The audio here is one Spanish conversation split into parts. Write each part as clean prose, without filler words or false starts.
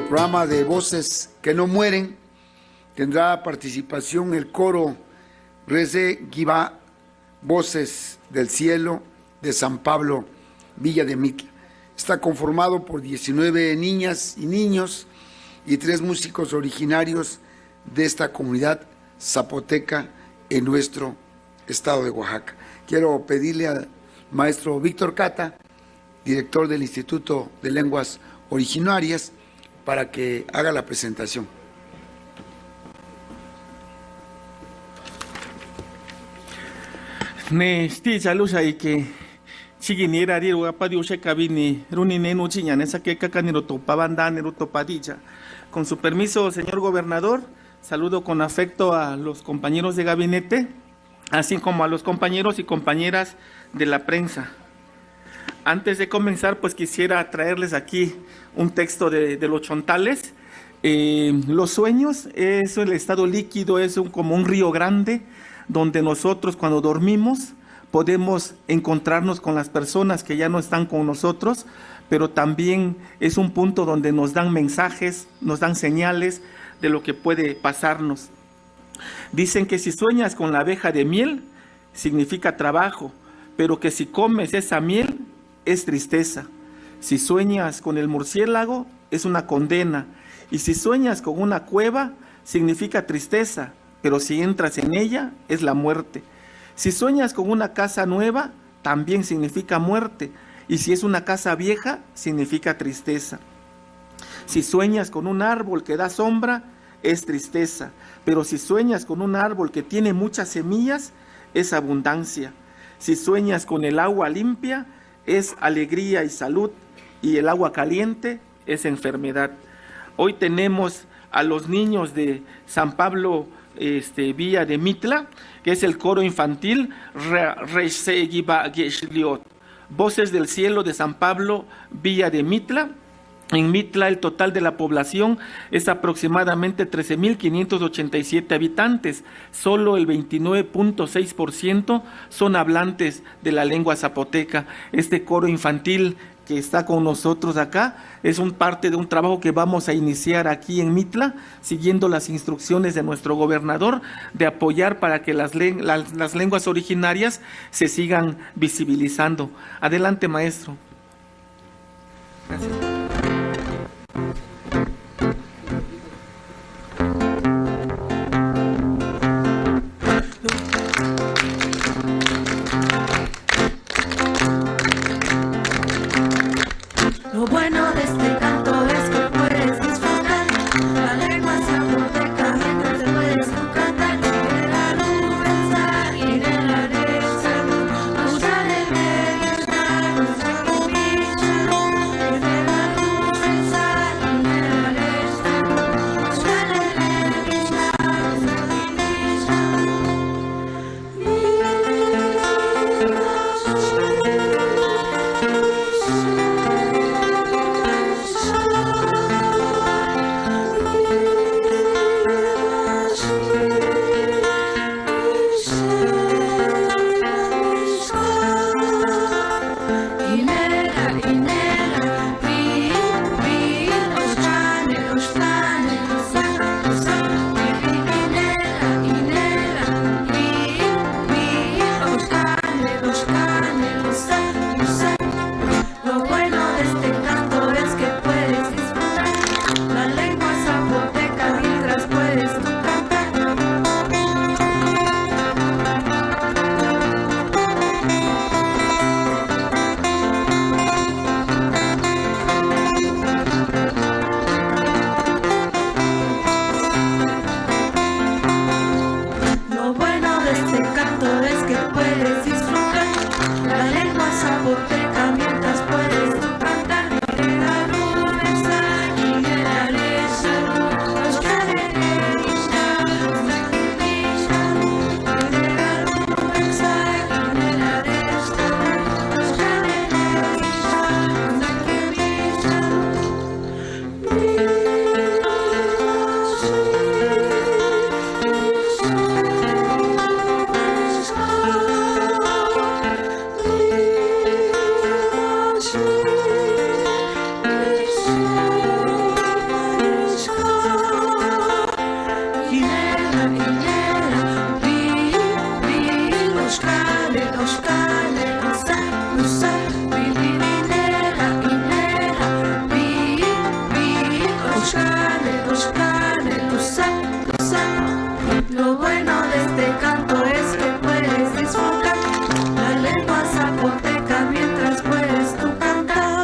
programa de Voces que no mueren. Tendrá participación el coro Reze Giva, Voces del Cielo de San Pablo, Villa de Mitla. Está conformado por 19 niñas y niños y 3 músicos originarios de esta comunidad zapoteca en nuestro estado de Oaxaca. Quiero pedirle al maestro Víctor Cata, director del Instituto de Lenguas Originarias, para que haga la presentación. Ne sti chalusa ike chiginira riru apadi ushe kabini runi nenu chiña nesa que cacaniro topabanda nero topadilla. Con su permiso, señor gobernador, saludo con afecto a los compañeros de gabinete, así como a los compañeros y compañeras de la prensa. Antes de comenzar, pues quisiera traerles aquí un texto de los chontales. Los sueños es el estado líquido, es como un río grande, donde nosotros cuando dormimos podemos encontrarnos con las personas que ya no están con nosotros, pero también es un punto donde nos dan mensajes, nos dan señales de lo que puede pasarnos. Dicen que si sueñas con la abeja de miel, significa trabajo, pero que si comes esa miel, es tristeza. Si sueñas con el murciélago, es una condena. Y si sueñas con una cueva, significa tristeza, pero si entras en ella, es la muerte. Si sueñas con una casa nueva, también significa muerte. Y si es una casa vieja, significa tristeza. Si sueñas con un árbol que da sombra, es tristeza. Pero si sueñas con un árbol que tiene muchas semillas, es abundancia. Si sueñas con el agua limpia, es alegría y salud, y el agua caliente es enfermedad. Hoy tenemos a los niños de San Pablo Villa de Mitla, que es el coro infantil Voces del Cielo de San Pablo Villa de Mitla. En Mitla el total de la población es aproximadamente 13.587 habitantes. Solo el 29.6% son hablantes de la lengua zapoteca. Este coro infantil que está con nosotros acá es parte de un trabajo que vamos a iniciar aquí en Mitla, siguiendo las instrucciones de nuestro gobernador de apoyar para que las lenguas originarias se sigan visibilizando. Adelante, maestro. Gracias. Lo bueno de este canto es que puedes disfrutar la lengua zapoteca mientras te puedes tú cantar. De la nube pensar y de la salud, mucha alegría, nuestra comida, y de la Lo bueno de este canto es que puedes disfrutar la lengua zapoteca mientras puedes tú cantar.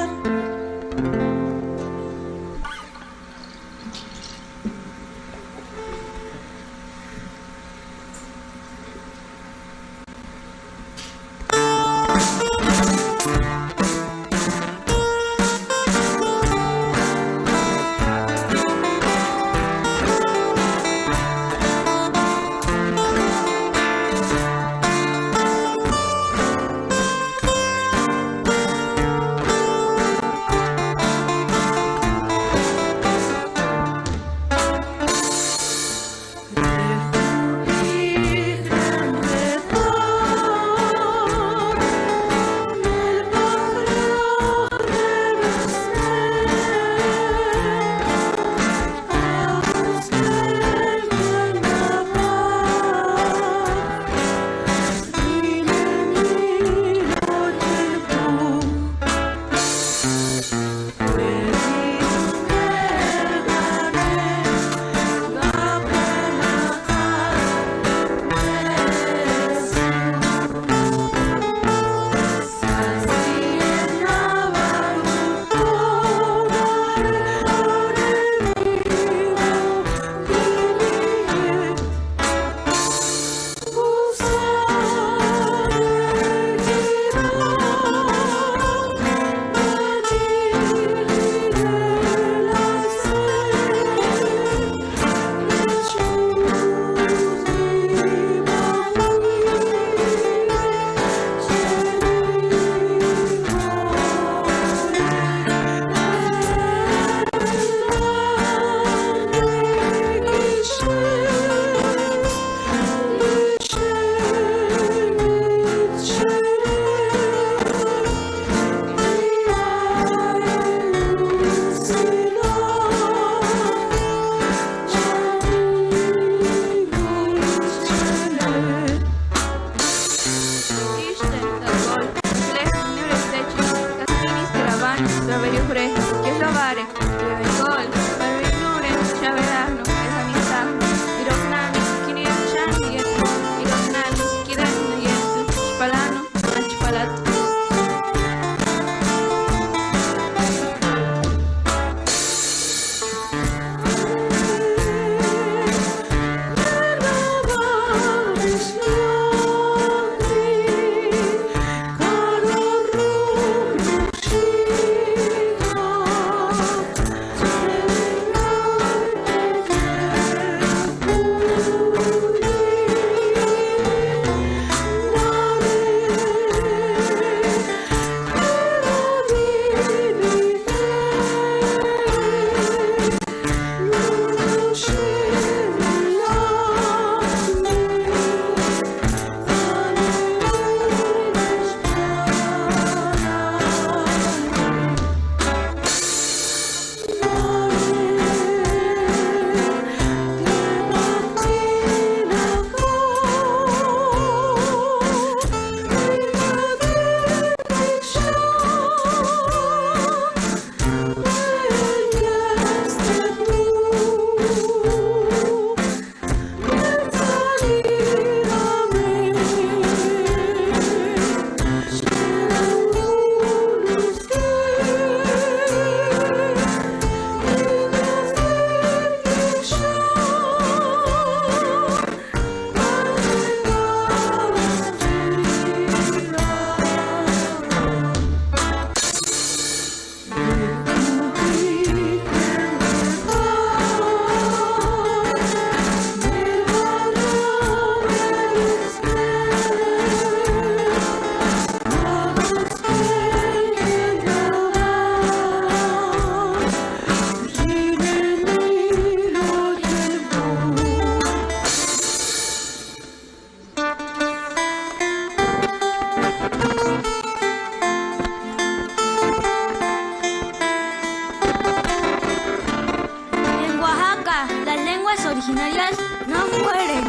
originarias no mueren,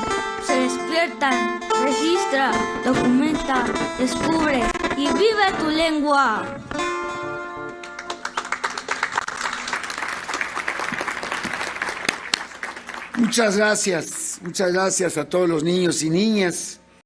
se despiertan, registra, documenta, descubre y vive tu lengua. Muchas gracias a todos los niños y niñas